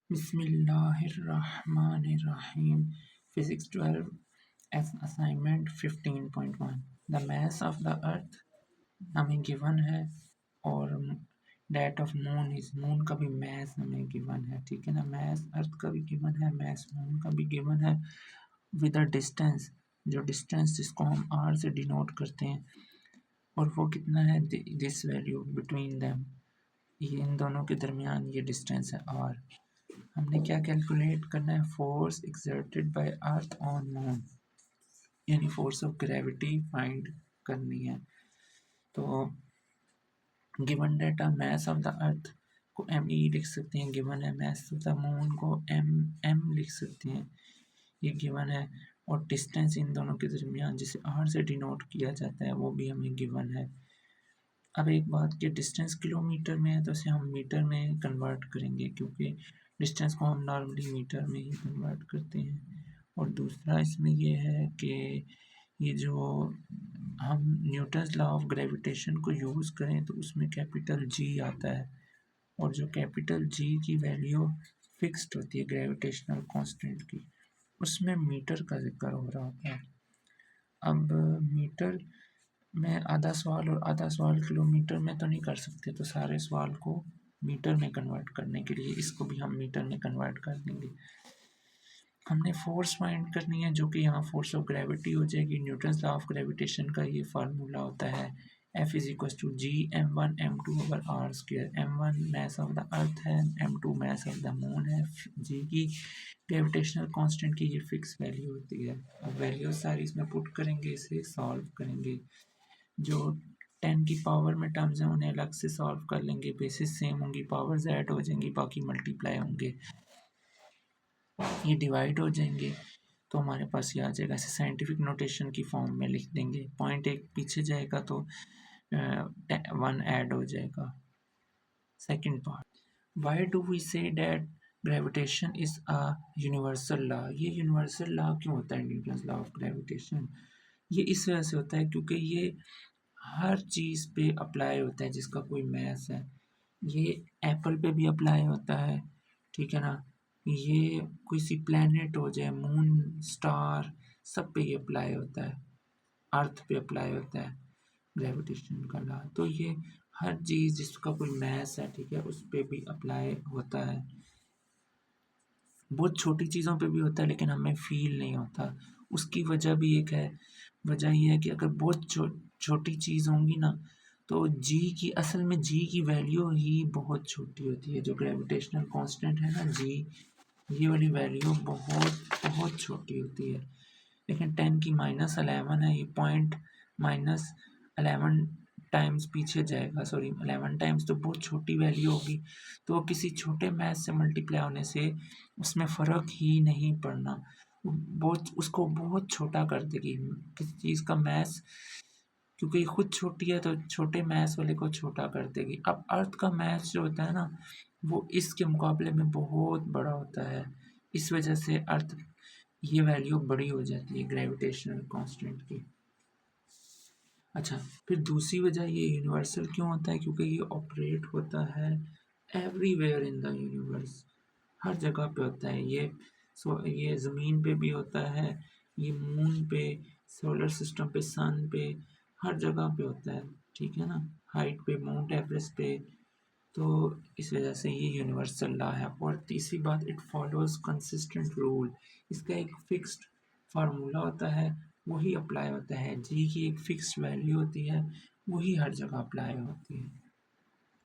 Bismillahirrahmanirrahim. Physics 12 as assignment 15.1. The mass of the earth हमें given है और that of moon is moon का भी मैस हमें गिवन है, ठीक है ना। मैस अर्थ का भी गिवन है, मैस मून का भी गिवन है विद अ डिस्टेंस, जो डिस्टेंस जिसको हम आर से डिनोट करते हैं, और वो कितना है, दिस वैल्यू बिटवीन देम, ये इन दोनों के दरमियान ये डिस्टेंस है आर। हमने क्या कैलकुलेट करना है, force exerted by earth on moon, यानी फोर्स ऑफ ग्रेविटी फाइंड करनी है। तो given data mess of the अर्थ को एम ई लिख सकते हैं, गिवन है। मैस ऑफ द मून को एम लिख सकते हैं, ये गिवन है। और डिस्टेंस इन दोनों के दरमियान जिसे आर से डिनोट किया जाता है वो भी हमें गिवन है। अब एक बात कि डिस्टेंस किलोमीटर में है तो इसे हम मीटर में कन्वर्ट करेंगे, क्योंकि डिस्टेंस को हम नॉर्मली मीटर में ही कन्वर्ट करते हैं। और दूसरा इसमें ये है कि ये जो हम न्यूटन्स लॉ ऑफ ग्रेविटेशन को यूज़ करें तो उसमें कैपिटल जी आता है, और जो कैपिटल जी की वैल्यू फिक्स्ड होती है ग्रेविटेशनल कांस्टेंट की, उसमें मीटर का जिक्र हो रहा होता है। अब मीटर में आधा सवाल और आधा सवाल किलोमीटर में तो नहीं कर सकते, तो सारे सवाल को मीटर में कन्वर्ट करने के लिए इसको भी हम मीटर में कन्वर्ट कर देंगे। हमने फोर्स फाइंड करनी है, जो कि यहाँ फोर्स ऑफ ग्रेविटी हो जाएगी। न्यूटन्स लॉ ऑफ ग्रेविटेशन का ये फार्मूला होता है F is equal to G m1 m2 over R square. m1 mass of the earth है, m2 mess of the moon है, जी की ग्रेविटेशनल कांस्टेंट की ये फिक्स वैल्यू होती है। अब वैल्यू सारी इसमें पुट करेंगे, इसे सॉल्व करेंगे। जो 10 की पावर में टर्म्स हैं उन्हें अलग से सॉल्व कर लेंगे, बेसिस सेम होंगी, पावर्स ऐड हो जाएंगी, बाकी मल्टीप्लाई होंगे, ये डिवाइड हो जाएंगे, तो हमारे पास ये आ जाएगा। ऐसे साइंटिफिक नोटेशन की फॉर्म में लिख देंगे। पॉइंट एक पीछे जाएगा तो 1 ऐड हो जाएगा। Second part, why do we say that gravitation is a universal law. ये यूनिवर्सल लॉ क्यों होता है न्यूटन्स लॉ ऑफ ग्रेविटेशन? ये इस वजह से होता है क्योंकि ये हर चीज़ पे अप्लाई होता है जिसका कोई मैस है। ये एप्पल पे भी अप्लाई होता है, ठीक है ना। ये किसी प्लैनेट हो जाए, मून, स्टार, सब पे ये अप्लाई होता है। अर्थ पे अप्लाई होता है ग्रेविटेशन का लॉ। तो ये हर चीज़ जिसका कोई मैस है, ठीक है, उस पे भी अप्लाई होता है। बहुत छोटी चीज़ों पे भी होता है लेकिन हमें फील नहीं होता। उसकी वजह भी एक है, वजह ये है कि अगर बहुत छोटी चीज़ होंगी ना, तो जी की असल में जी की वैल्यू ही बहुत छोटी होती है। जो ग्रेविटेशनल कांस्टेंट है ना जी, ये वाली वैल्यू बहुत बहुत छोटी होती है। लेकिन 10 की -11 है, ये पॉइंट -11 टाइम्स पीछे जाएगा, सॉरी 11 टाइम्स तो बहुत छोटी वैल्यू होगी, तो किसी छोटे मैथ से मल्टीप्लाई होने से उसमें फ़र्क ही नहीं पड़ना, बहुत उसको बहुत छोटा कर देगी किसी चीज़ का मैथ, क्योंकि खुद छोटी है तो छोटे मैथ्स वाले को छोटा कर देगी। अब अर्थ का मैथ्स जो होता है ना, वो इसके मुकाबले में बहुत बड़ा होता है, इस वजह से अर्थ ये वैल्यू बड़ी हो जाती है ग्रेविटेशनल कांस्टेंट की। अच्छा, फिर दूसरी वजह ये यूनिवर्सल क्यों होता है, क्योंकि ये ऑपरेट होता है एवरीवेयर इन द यूनिवर्स, हर जगह पे होता है ये। ये ज़मीन पे भी होता है, ये मून पे, सोलर सिस्टम पे, सन पे, हर जगह पे होता है, ठीक है ना। हाइट पे, माउंट एवरेस्ट पे, तो इस वजह से ये यूनिवर्सल लॉ है। और तीसरी बात, इट फॉलोज कंसिस्टेंट रूल, इसका एक फिक्स्ड फार्मूला होता है, वही अप्लाई होता है। जी की एक फिक्स्ड वैल्यू होती है, वही हर जगह अप्लाई होती है।